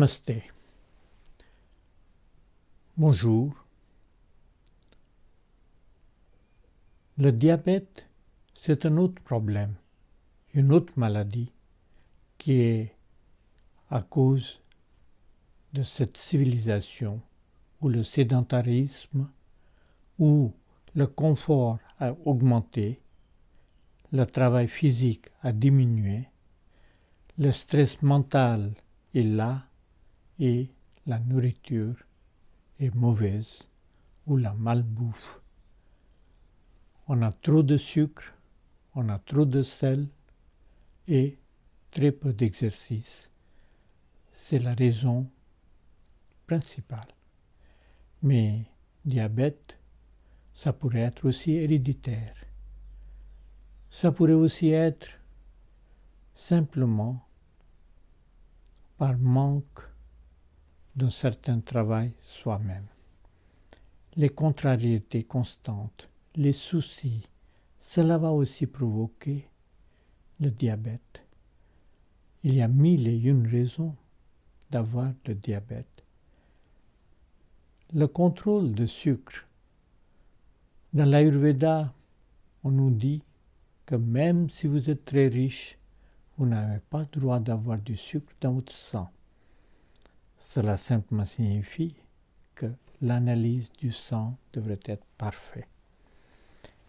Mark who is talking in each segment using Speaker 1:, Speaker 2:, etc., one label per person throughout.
Speaker 1: Namasté. Bonjour. Le diabète, c'est un autre problème, une autre maladie qui est à cause de cette civilisation où le sédentarisme, où le confort a augmenté, le travail physique a diminué, le stress mental est là et la nourriture est mauvaise ou la malbouffe. On a trop de sucre, on a trop de sel et très peu d'exercice. C'est la raison principale. Mais diabète, ça pourrait être aussi héréditaire. Ça pourrait aussi être simplement par manque d'un certain travail soi-même. Les contrariétés constantes, les soucis, cela va aussi provoquer le diabète. Il y a 1001 raisons d'avoir le diabète. Le contrôle de sucre. Dans l'Ayurveda, on nous dit que même si vous êtes très riche, vous n'avez pas le droit d'avoir du sucre dans votre sang. Cela simplement signifie que l'analyse du sang devrait être parfaite.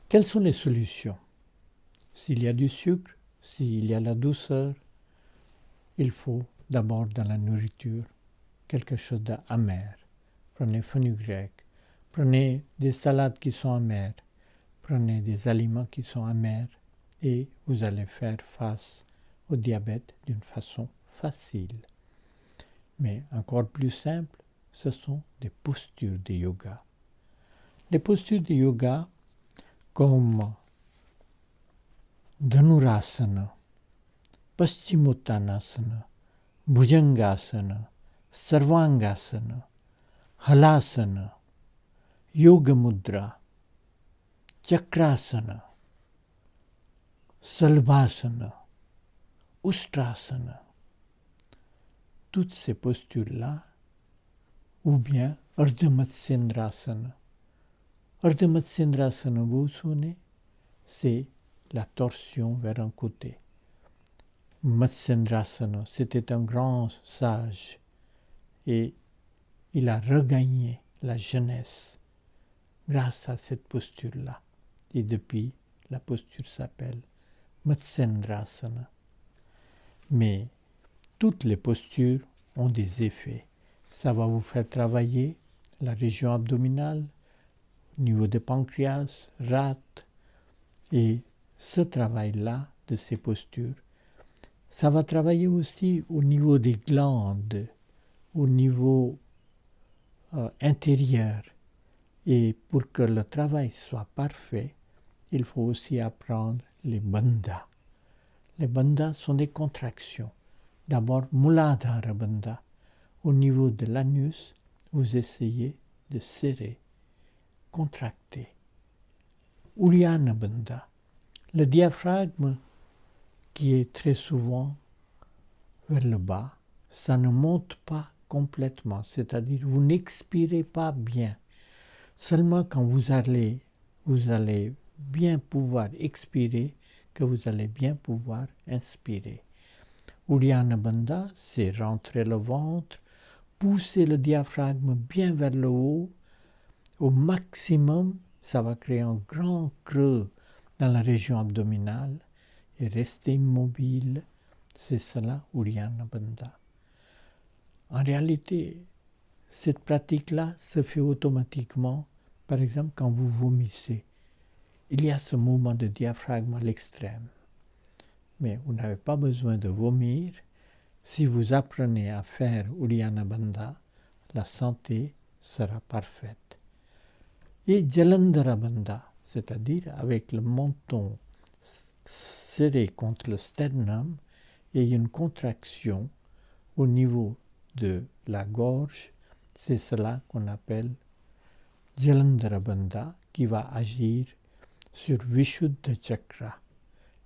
Speaker 1: Quelles sont les solutions? S'il y a du sucre, s'il y a la douceur, il faut d'abord dans la nourriture quelque chose d'amer. Prenez fenugrec, prenez des salades qui sont amères, prenez des aliments qui sont amers et vous allez faire face au diabète d'une façon facile. Mais encore plus simple, ce sont des postures de yoga. Les postures de yoga comme Dhanurasana, Paschimottanasana, Bhujangasana, Sarvangasana, Halasana, Yoga Mudra, Chakrasana, Salbhasana, Ustrasana. Toutes ces postures-là, ou bien Ardha Matsyendrasana. Ardha Matsyendrasana, vous vous souvenez, c'est la torsion vers un côté. Matsyendrasana, c'était un grand sage et il a regagné la jeunesse grâce à cette posture-là. Et depuis, la posture s'appelle Matsyendrasana. Mais toutes les postures ont des effets. Ça va vous faire travailler la région abdominale, au niveau des pancréas, rate. Et ce travail-là, de ces postures, ça va travailler aussi au niveau des glandes, au niveau intérieur. Et pour que le travail soit parfait, il faut aussi apprendre les bandhas. Les bandhas sont des contractions. D'abord, Muladhara Bandha. Au niveau de l'anus, vous essayez de serrer, contracter. Uddiyana Bandha. Le diaphragme, qui est très souvent vers le bas, ça ne monte pas complètement, c'est-à-dire vous n'expirez pas bien. Seulement quand vous allez bien pouvoir expirer, que vous allez bien pouvoir inspirer. Uddiyana Bandha, c'est rentrer le ventre, pousser le diaphragme bien vers le haut. Au maximum, ça va créer un grand creux dans la région abdominale et rester immobile. C'est cela, Uddiyana Bandha. En réalité, cette pratique-là se fait automatiquement, par exemple quand vous vomissez. Il y a ce mouvement de diaphragme à l'extrême. Mais vous n'avez pas besoin de vomir. Si vous apprenez à faire Uddiyana Bandha, la santé sera parfaite. Et Jalandhara Bandha, c'est-à-dire avec le menton serré contre le sternum et une contraction au niveau de la gorge, c'est cela qu'on appelle Jalandhara Bandha qui va agir sur Vishuddha Chakra.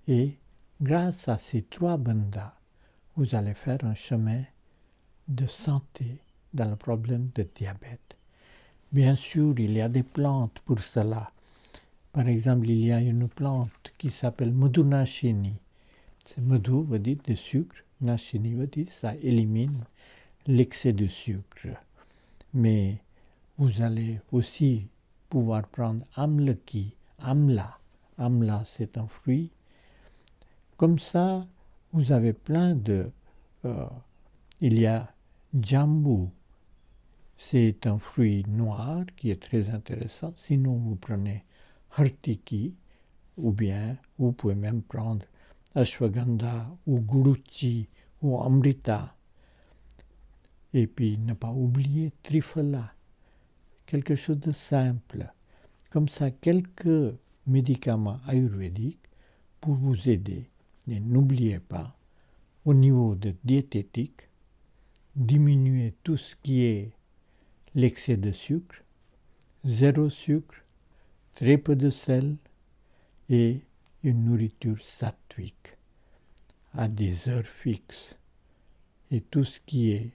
Speaker 1: Et grâce à ces 3 bandhas, vous allez faire un chemin de santé dans le problème de diabète. Bien sûr, il y a des plantes pour cela. Par exemple, il y a une plante qui s'appelle Madhu Nashini. C'est Madhu veut dire de sucre, Nashini veut dire ça élimine l'excès de sucre. Mais vous allez aussi pouvoir prendre Amlaki, Amla. Amla, c'est un fruit. Comme ça, vous avez plein de... il y a Jambu. C'est un fruit noir qui est très intéressant. Sinon, vous prenez Hartiki, ou bien vous pouvez même prendre Ashwagandha ou Guruchi ou Amrita. Et puis, ne pas oublier Triphala, quelque chose de simple. Comme ça, quelques médicaments ayurvédiques pour vous aider. Et n'oubliez pas, au niveau de diététique, diminuer tout ce qui est l'excès de sucre, zéro sucre, très peu de sel et une nourriture sattvique à des heures fixes. Et tout ce qui est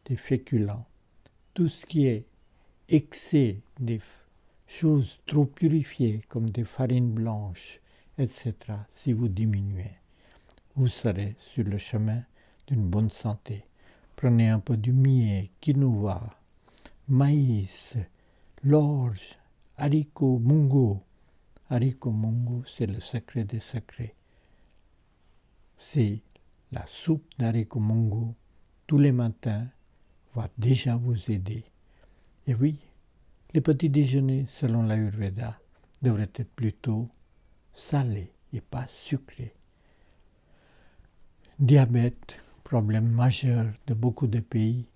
Speaker 1: des féculents, tout ce qui est excès des choses trop purifiées comme des farines blanches, etc., si vous diminuez, vous serez sur le chemin d'une bonne santé. Prenez un peu du millet, quinoa, maïs, l'orge, haricots, mungo. Haricots mungo, c'est le secret des secrets. C'est la soupe d'haricots mungo tous les matins va déjà vous aider. Et oui, les petits déjeuners, selon l'Ayurveda, devraient être plutôt salés et pas sucrés. Diabète, problème majeur de beaucoup de pays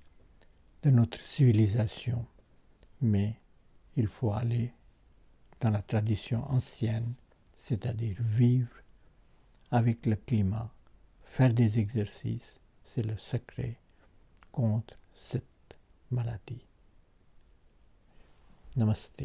Speaker 1: de notre civilisation. Mais il faut aller dans la tradition ancienne, c'est-à-dire vivre avec le climat, faire des exercices, c'est le secret contre cette maladie. Namaste.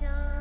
Speaker 2: Shanti.